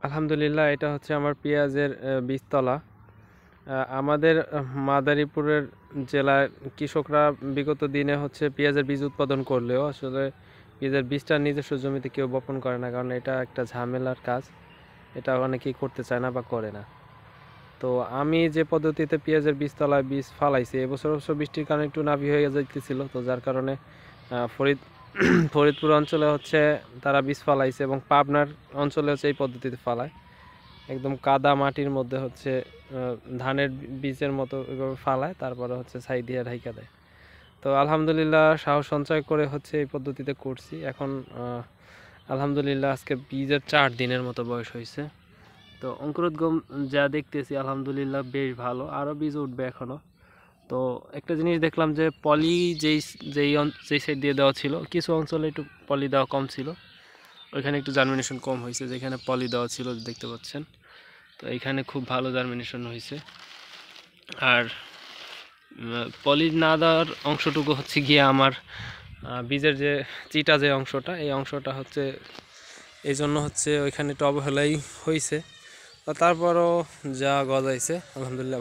আলহামদুলিল্লাহ, এটা হচ্ছে আমার পেঁয়াজের বীজতলা। আমাদের মাদারীপুরের জেলার কৃষকরা বিগত দিনে হচ্ছে পেঁয়াজের বীজ উৎপাদন করলেও আসলে পেঁয়াজের বীজটা নিজস্ব জমিতে কেউ বপন করে না, কারণ এটা একটা ঝামেলার কাজ। এটা অনেকেই করতে চায় না বা করে না। তো আমি যে পদ্ধতিতে পেঁয়াজের বীজতলায় বীজ ফালাইছি, এবছর অবশ্য বৃষ্টির কারণে একটু নাবি হয়ে যাইতেছিল, তো যার কারণে ফরিদ ফরিদপুর অঞ্চলে হচ্ছে তারা বীজ ফালাইছে, এবং পাবনার অঞ্চলে হচ্ছে এই পদ্ধতিতে ফালায়। একদম কাদা মাটির মধ্যে হচ্ছে ধানের বীজের মতো ওইভাবে ফালায়, তারপরে হচ্ছে ছাই দিয়ে ঢাইকা দেয়। তো আলহামদুলিল্লাহ সাহস সঞ্চয় করে হচ্ছে এই পদ্ধতিতে করছি। এখন আলহামদুলিল্লাহ আজকে বীজের 4 দিনের মতো বয়স হয়েছে। তো অঙ্কুরোদ্গম যা দেখতেছি আলহামদুলিল্লাহ বেশ ভালো, আরও বীজ উঠবে এখনও। তো একটা জিনিস দেখলাম যে পলি যেই সাইড দিয়ে দেওয়া ছিল, কিছু অঞ্চলে একটু পলি দেওয়া কম ছিল, ওইখানে একটু জার্মিনেশন কম হয়েছে। যেখানে পলি দেওয়া ছিল দেখতে পাচ্ছেন, তো এইখানে খুব ভালো জার্মিনেশন হয়েছে। আর পলি না দেওয়ার অংশটুকু হচ্ছে গিয়ে আমার বীজের যে চিটা যে অংশটা, এই অংশটা হচ্ছে এই জন্য হচ্ছে ওইখানে একটু অবহেলাই হয়েছে। তারপরও যা গজাইছে আলহামদুলিল্লাহ।